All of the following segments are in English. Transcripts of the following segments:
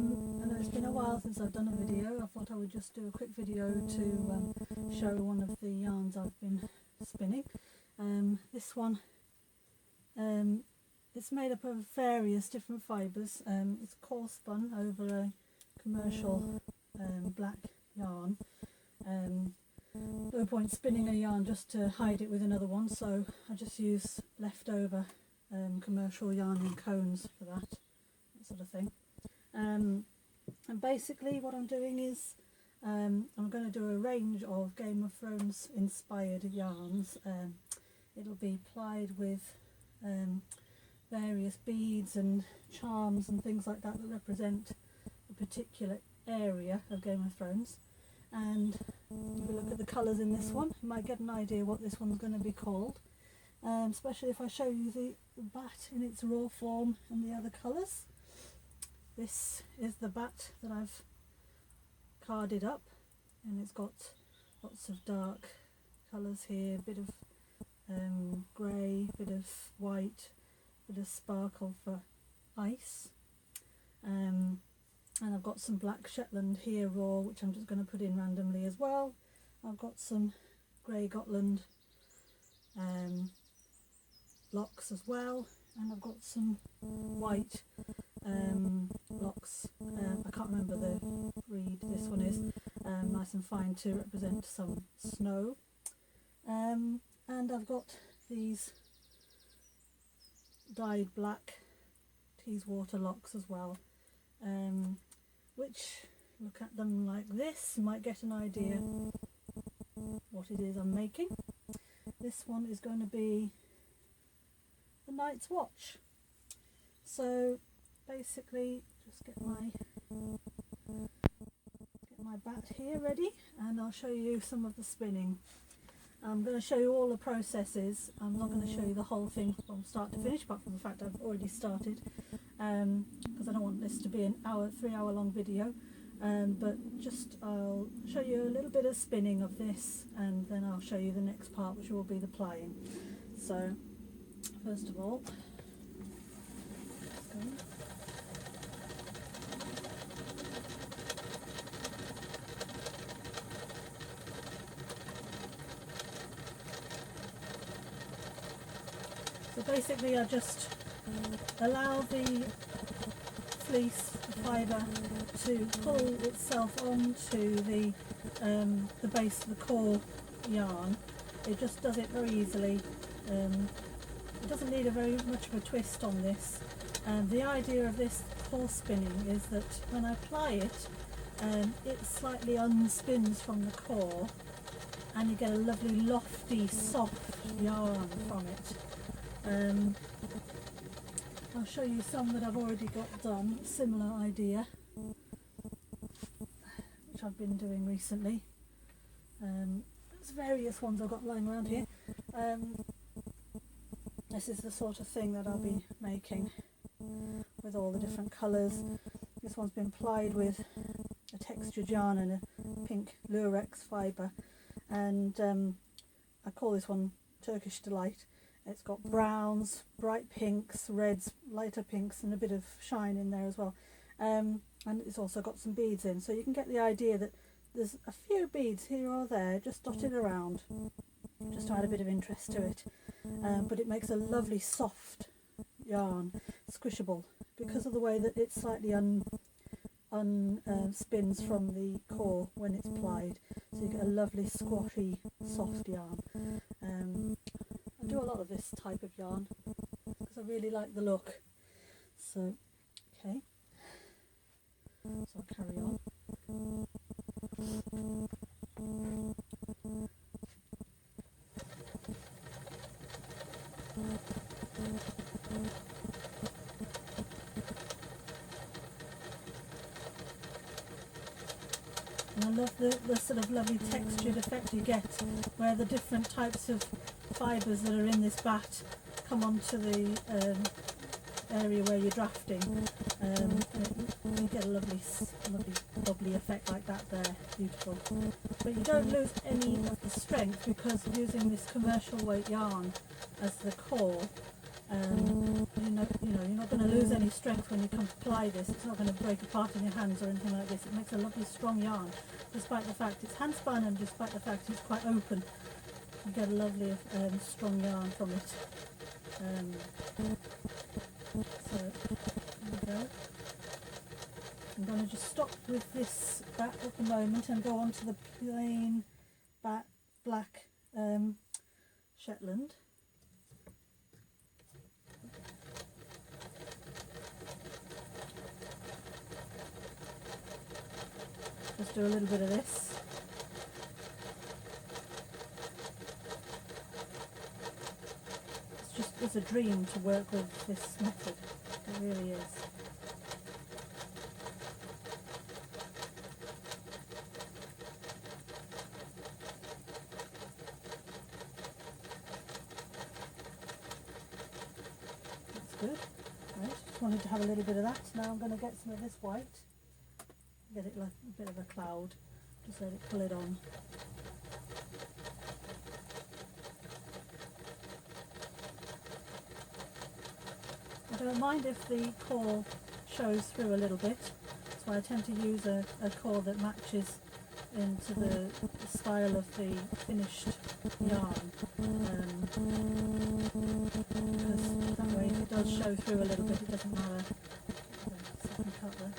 I know it's been a while since I've done a video. I thought I would just do a quick video to show one of the yarns I've been spinning. This one, it's made up of various different fibres. It's coarse spun over a commercial black yarn. No point spinning a yarn just to hide it with another one, so I just use leftover commercial yarn in cones for that sort of thing. And basically what I'm doing is I'm going to do a range of Game of Thrones inspired yarns. It'll be plied with various beads and charms and things like that that represent a particular area of Game of Thrones. And if you look at the colours in this one, you might get an idea what this one's going to be called, especially if I show you the bat in its raw form and the other colours. This is the bat that I've carded up, and it's got lots of dark colours here, a bit of grey, a bit of white, a bit of sparkle for ice. And I've got some black Shetland here raw, which I'm just going to put in randomly as well. I've got some grey Gotland locks as well, and I've got some white locks. I can't remember the breed this one is. Nice and fine to represent some snow. And I've got these dyed black Teeswater locks as well, which, look at them like this, you might get an idea what it is I'm making. This one is going to be the Night's Watch. So basically just get my bat here ready, and I'll show you some of the spinning. I'm going to show you all the processes. I'm not going to show you the whole thing from start to finish, apart from the fact I've already started, because I don't want this to be an 3-hour long video. But just I'll show you a little bit of spinning of this, and then I'll show you the next part, which will be the plying. So first of all, so basically I just allow the fleece, the fibre, to pull itself onto the base of the core yarn. It just does it very easily. It doesn't need very much of a twist on this. The idea of this core spinning is that when I ply it, it slightly unspins from the core, and you get a lovely lofty soft yarn from it. I'll show you some that I've already got done, similar idea, which I've been doing recently. There's various ones I've got lying around here. This is the sort of thing that I'll be making with all the different colours. This one's been plied with a textured yarn and a pink lurex fibre, and I call this one Turkish Delight. It's got browns, bright pinks, reds, lighter pinks, and a bit of shine in there as well. And it's also got some beads in, so you can get the idea that there's a few beads here or there just dotted around, just to add a bit of interest to it. But it makes a lovely soft yarn, squishable, because of the way that it slightly spins from the core when it's plied. So you get a lovely squashy, soft yarn. I do a lot of this type of yarn because I really like the look. So, okay, so I'll carry on. And I love the sort of lovely textured effect you get, where the different types of fibres that are in this bat come onto the area where you're drafting. You get a lovely bubbly effect like that there, beautiful. But you don't lose any of the strength, because using this commercial weight yarn as the core, You're not going to lose any strength when you come to apply this. It's not going to break apart in your hands or anything like this. It makes a lovely strong yarn, despite the fact it's hand spun and despite the fact it's quite open. You get a lovely strong yarn from it. So there we go. I'm going to just stop with this back at the moment and go on to the plain black Shetland. Just do a little bit of this. It's a dream to work with this method. It really is. That's good. Right, just wanted to have a little bit of that. Now I'm going to get some of this white. Get it like a bit of a cloud. Just let it pull it on. I don't mind if the core shows through a little bit, so I tend to use a core that matches into the style of the finished yarn, because that way if it does show through a little bit, it doesn't matter. Second cut there.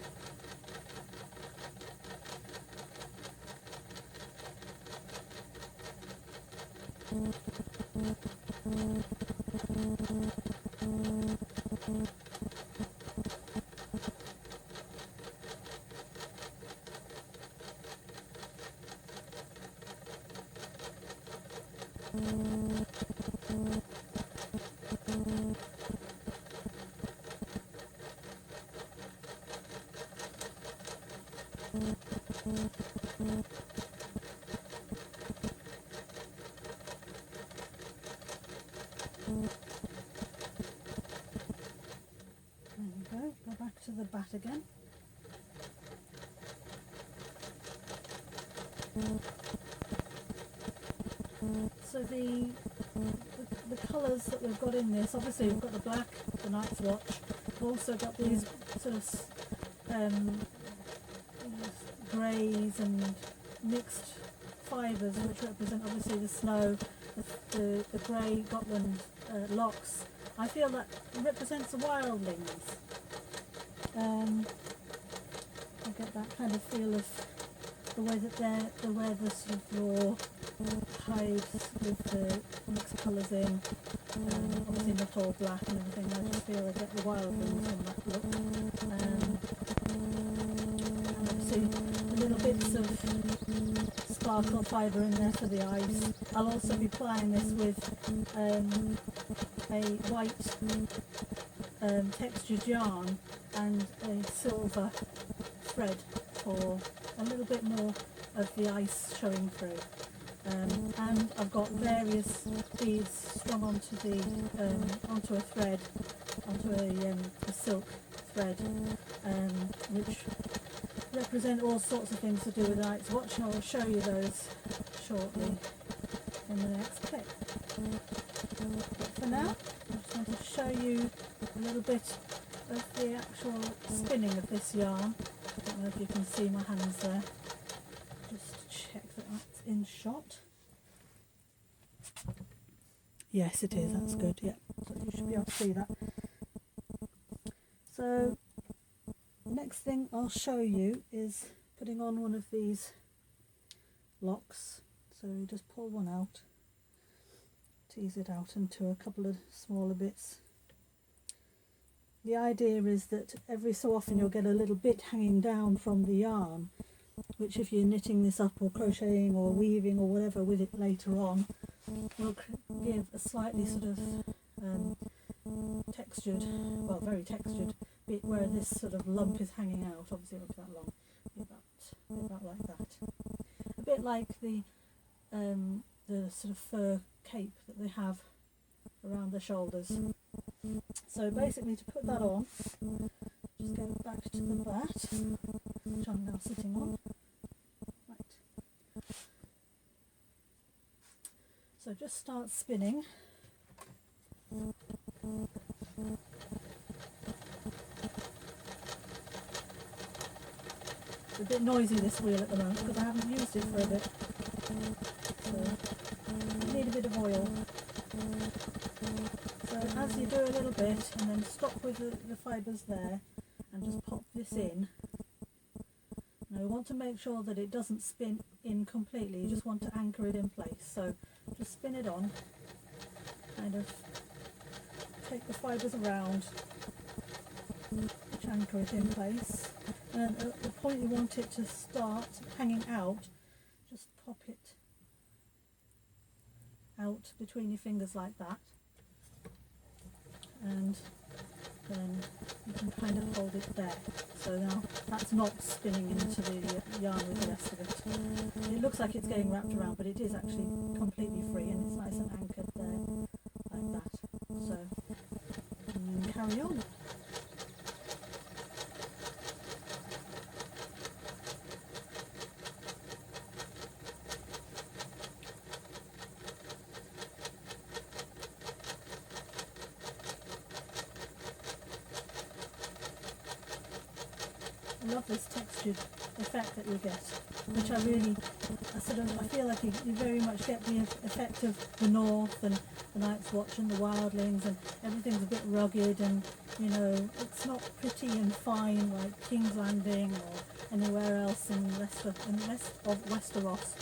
There we go, go back to the bat again. So the colours that we've got in this, obviously we've got the black, the Night's Watch, we've also got these sort of greys and mixed fibres which represent obviously the snow, the grey Gotland locks. I feel that represents the wildlings. I get that kind of feel of the way that they wear the sort of raw hides with the mixed colours in. Obviously not all black and everything. I just feel I get the wildlings from that look. And obviously little bits of sparkle fibre in there for the ice. I'll also be plying this with a white textured yarn and a silver thread for a little bit more of the ice showing through. And I've got various beads strung onto the onto a thread, onto a silk thread, which represent all sorts of things to do with the Night's Watch, and I'll show you those shortly in the next clip. But for now, I just wanted to show you a little bit of the actual spinning of this yarn. I don't know if you can see my hands there. Just check that that's in shot. Yes, it is. That's good. Yeah, so you should be able to see that. So next thing I'll show you is putting on one of these locks. So you just pull one out, tease it out into a couple of smaller bits. The idea is that every so often you'll get a little bit hanging down from the yarn, which if you're knitting this up or crocheting or weaving or whatever with it later on, will give a slightly sort of textured, well, very textured bit where this sort of lump is hanging out. Obviously it won't be that long, a bit like that. A bit like the sort of fur cape that they have around the shoulders. So basically, to put that on, just go back to the bat, which I'm now sitting on. Right. So just start spinning. a bit noisy, this wheel, at the moment because I haven't used it for a bit. So you need a bit of oil. So as you do a little bit and then stop with the fibres there and just pop this in. Now we want to make sure that it doesn't spin in completely, you just want to anchor it in place. So just spin it on, kind of take the fibres around, which anchor it in place. And at the point you want it to start hanging out, just pop it out between your fingers like that. And then you can kind of hold it there. So now that's not spinning into the yarn with the rest of it. It looks like it's getting wrapped around, but it is actually completely free and it's nice and anchored there, like that. So and then carry on. I love this textured effect that you get, which I feel like you very much get the effect of the North and the Night's Watch and the Wildlings, and everything's a bit rugged, and you know, it's not pretty and fine like King's Landing or anywhere else in the rest of Westeros.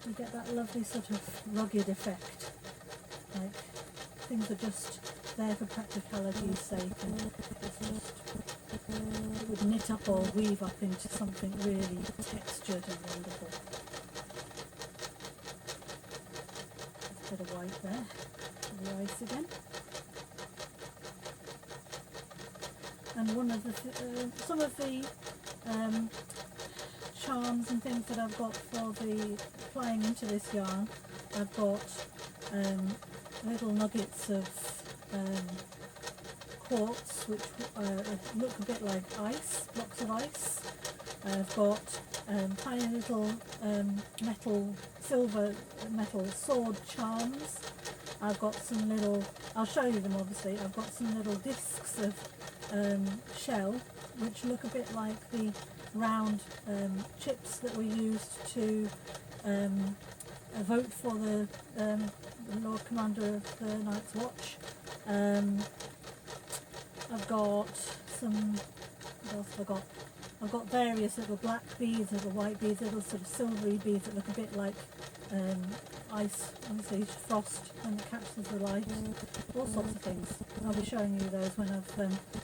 You get that lovely sort of rugged effect, like things are just there for practicality's sake, and it's just, it would knit up or weave up into something really textured and wonderful. There's a bit of white there, the ice again. And one of the some of the charms and things that I've got for the applying into this yarn, I've got little nuggets of quartz, which look a bit like ice, blocks of ice. I've got tiny little silver metal sword charms. I've got some little, I'll show you them obviously, I've got some little discs of shell which look a bit like the round chips that we used to vote for the Lord Commander of the Night's Watch. I've got some, what else have I got? I've got various little black beads, little white beads, little sort of silvery beads that look a bit like ice, obviously frost when it catches the light, all sorts of things. I'll be showing you those when I've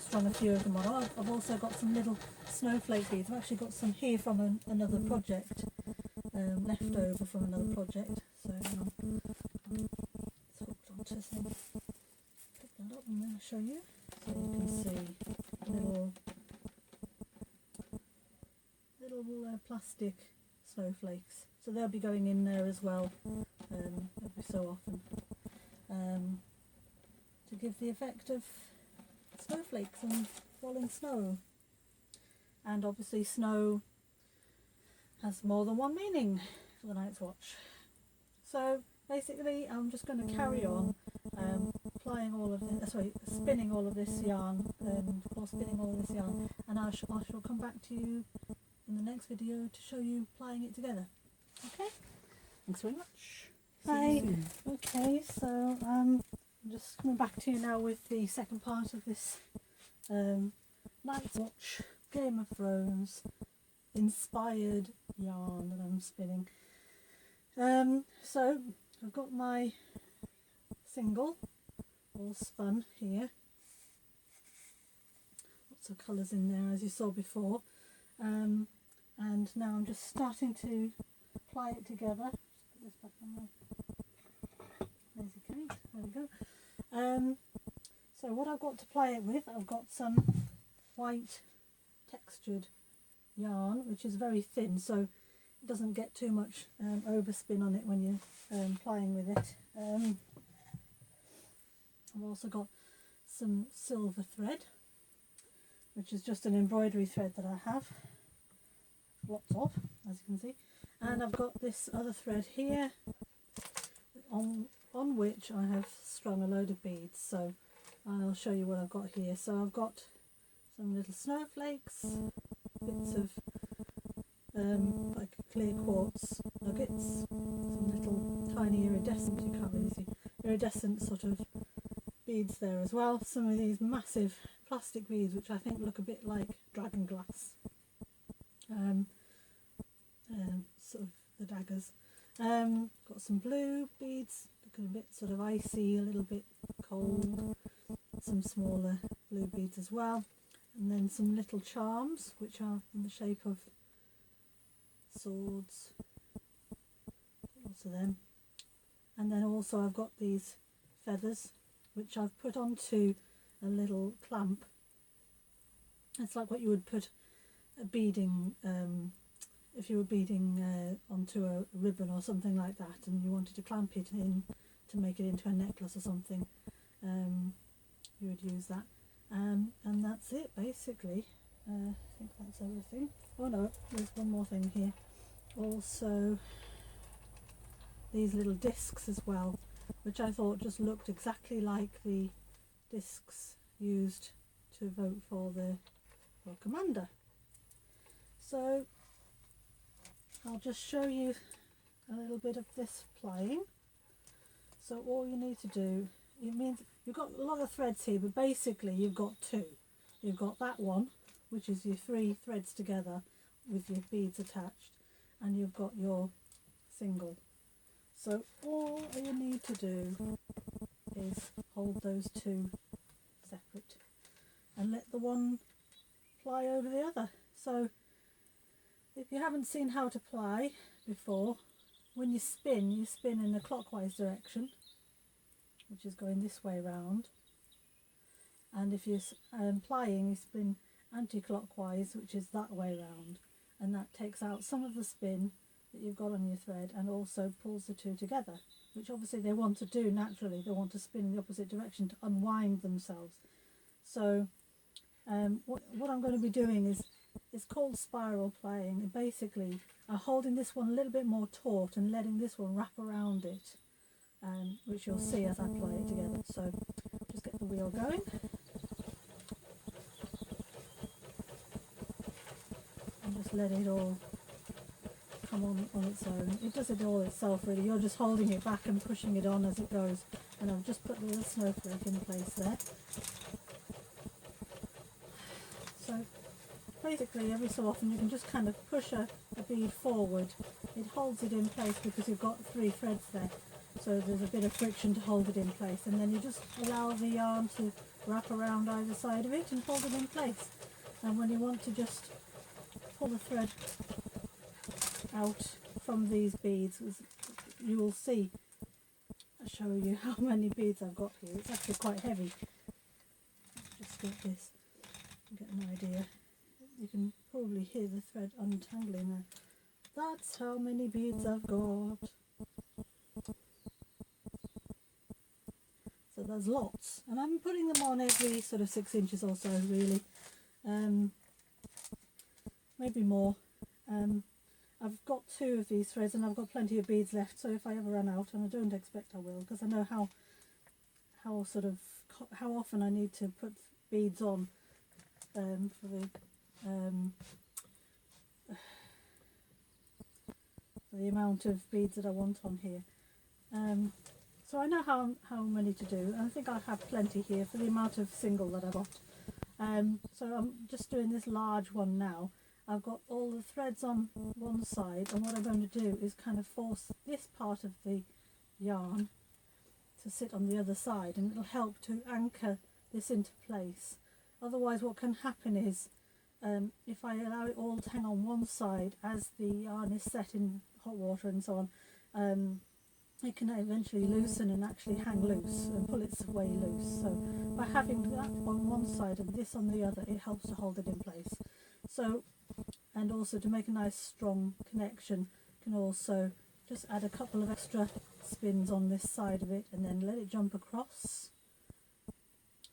strung a few of them on. Oh, I've also got some little snowflake beads. I've actually got some here from another project, left over from another project. So it's hooked onto some. Pick that up and then I'll show you. So you can see little plastic snowflakes. So they'll be going in there as well every so often to give the effect of snowflakes and falling snow. And obviously snow has more than one meaning for the Night's Watch. So basically I'm just going to carry on applying all of this, spinning all of this yarn, or spinning all of this yarn, and I shall come back to you in the next video to show you applying it together. Okay? Thanks very much. Bye. Okay, so I'm just coming back to you now with the second part of this Night's Watch Game of Thrones inspired yarn that I'm spinning. So I've got my single all spun here. Lots of colours in there as you saw before. And now I'm just starting to apply it together. Just put this back on my lazy cage. There we go. So what I've got to apply it with, I've got some white textured yarn, which is very thin, so it doesn't get too much overspin on it when you're playing with it. I've also got some silver thread, which is just an embroidery thread that I have lots of, as you can see, and I've got this other thread here on which I have strung a load of beads. So I'll show you what I've got here. So I've got some little snowflakes, bits bits of like clear quartz nuggets, some little tiny iridescent, you can't really see, iridescent sort of beads there as well. Some of these massive plastic beads which I think look a bit like dragon glass, sort of the daggers. Got some blue beads looking a bit sort of icy, a little bit cold, some smaller blue beads as well, and then some little charms which are in the shape of swords, lots of them. And then also I've got these feathers which I've put onto a little clamp. It's like what you would put a beading, if you were beading onto a ribbon or something like that, and you wanted to clamp it in to make it into a necklace or something, you would use that. And that's it basically. I think that's everything. Oh no, there's one more thing here. Also these little discs as well, which I thought just looked exactly like the discs used to vote for commander. So I'll just show you a little bit of this plying. So all you need to do, it means you've got a lot of threads here, but basically you've got two. You've got that one, which is your 3 threads together with your beads attached, and you've got your single. So all you need to do is hold those two separate and let the one ply over the other. So if you haven't seen how to ply before, when you spin in the clockwise direction, which is going this way round, and if you're plying, you spin anti-clockwise, which is that way round, and that takes out some of the spin that you've got on your thread and also pulls the two together, which obviously they want to do naturally. They want to spin in the opposite direction to unwind themselves. So what I'm going to be doing is, it's called spiral plying, and basically holding this one a little bit more taut and letting this one wrap around it, which you'll see as I ply it together. So just get the wheel going. And just let it all come on its own. It does it all itself really. You're just holding it back and pushing it on as it goes. And I've just put the little snowflake in place there. So basically every so often you can just kind of push a bead forward. It holds it in place because you've got 3 threads there. So there's a bit of friction to hold it in place. And then you just allow the yarn to wrap around either side of it and hold it in place. And when you want to just pull the thread out from these beads, you will see, I'll show you how many beads I've got here. It's actually quite heavy. Just get this, get an idea. You can probably hear the thread untangling there. That's how many beads I've got. So there's lots, and I'm putting them on every sort of 6 inches or so really, maybe more. I've got 2 of these threads and I've got plenty of beads left, so if I ever run out, and I don't expect I will, because I know how often I need to put beads on for the amount of beads that I want on here. So I know how many to do, and I think I have plenty here for the amount of single that I got. So I'm just doing this large one now. I've got all the threads on one side, and what I'm going to do is kind of force this part of the yarn to sit on the other side, and it'll help to anchor this into place. Otherwise what can happen is, if I allow it all to hang on one side as the yarn is set in hot water and so on, it can eventually loosen and actually hang loose and pull its way loose. So by having that on one side and this on the other, it helps to hold it in place. So, and also to make a nice strong connection, you can also just add a couple of extra spins on this side of it and then let it jump across,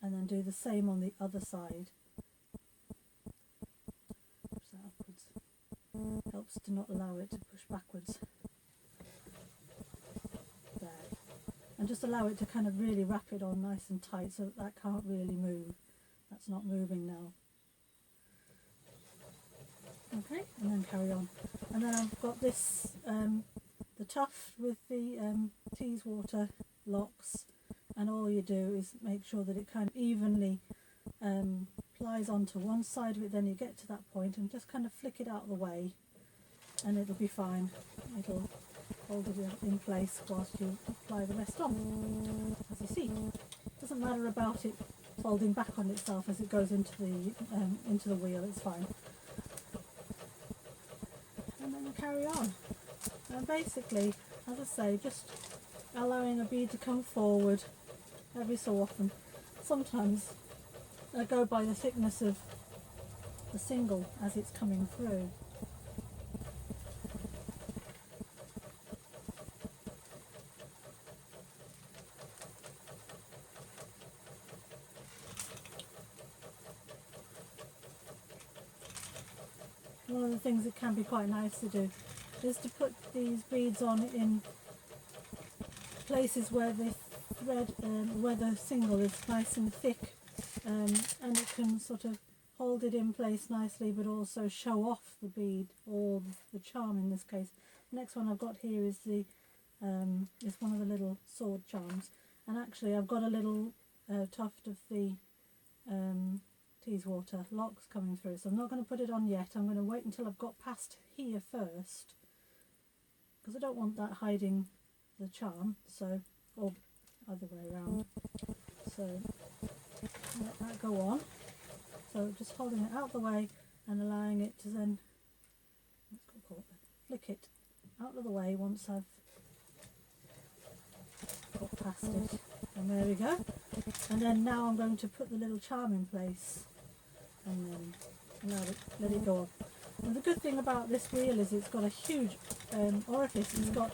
and then do the same on the other side. Push that upwards. Helps to not allow it to push backwards. There. And just allow it to kind of really wrap it on nice and tight so that can't really move. That's not moving now. Okay, and then carry on. And then I've got this, the tuft with the teaswater locks, and all you do is make sure that it kind of evenly plies onto one side of it. Then you get to that point and just kind of flick it out of the way, and it'll be fine. It'll hold it in place whilst you apply the rest on. As you see, it doesn't matter about it folding back on itself as it goes into the wheel. It's fine. And then you carry on. And basically, as I say, just allowing a bead to come forward every so often. Sometimes I go by the thickness of the single as it's coming through. One of the things that can be quite nice to do is to put these beads on in places where the thread, where the single is nice and thick, and it can sort of hold it in place nicely, but also show off the bead or the charm in this case. The next one I've got here is is one of the little sword charms, and actually I've got a little tuft of the teaswater locks coming through, so I'm not going to put it on yet. I'm going to wait until I've got past here first, because I don't want that hiding the charm, so, or other way around. So let that go on. So just holding it out the way and allowing it to then flick it out of the way once I've got past it. And there we go. And then now I'm going to put the little charm in place and then let it go up. And the good thing about this wheel is it's got a huge orifice. It's got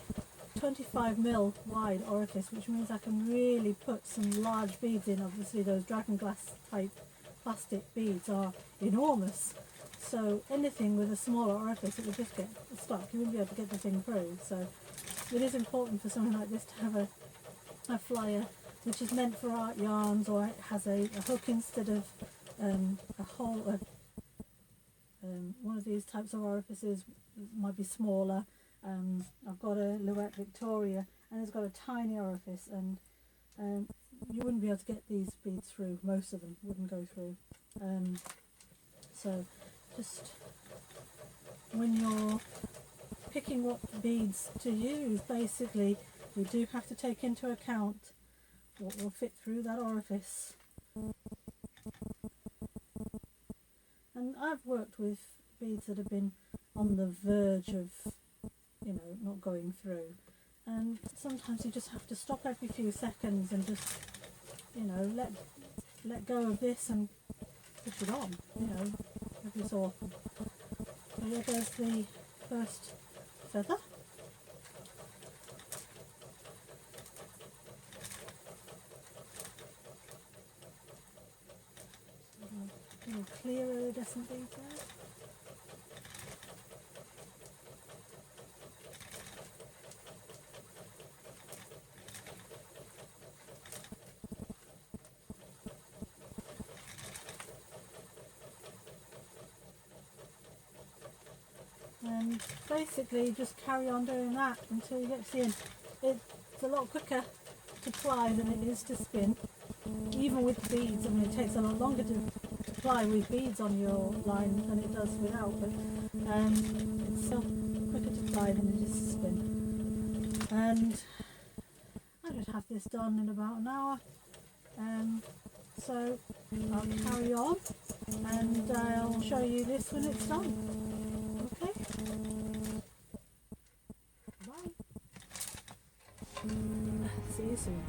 25mm wide orifice, which means I can really put some large beads in. Obviously those dragon glass type plastic beads are enormous, so anything with a smaller orifice, it will just get stuck. You wouldn't be able to get the thing through. So it is important for something like this to have a flyer which is meant for art yarns, or it has a hook instead of a hole. One of these types of orifices might be smaller. I've got a Louette Victoria, and it's got a tiny orifice, and you wouldn't be able to get these beads through. Most of them wouldn't go through. So just when you're picking what beads to use, basically you do have to take into account what will fit through that orifice. And I've worked with beads that have been on the verge of, you know, not going through, and sometimes you just have to stop every few seconds and just, you know, let go of this and push it on, you know, every so often. So here goes the first feather. A little clearer iridescent bead there. And basically just carry on doing that until you get to the end. It's a lot quicker to ply than it is to spin, even with the beads. I mean, it takes a lot longer to ply with beads on your line than it does without, but it's still quicker to ply than it is to spin. And I should have this done in about an hour. So I'll carry on and I'll show you this when it's done. Okay? Bye. See you soon.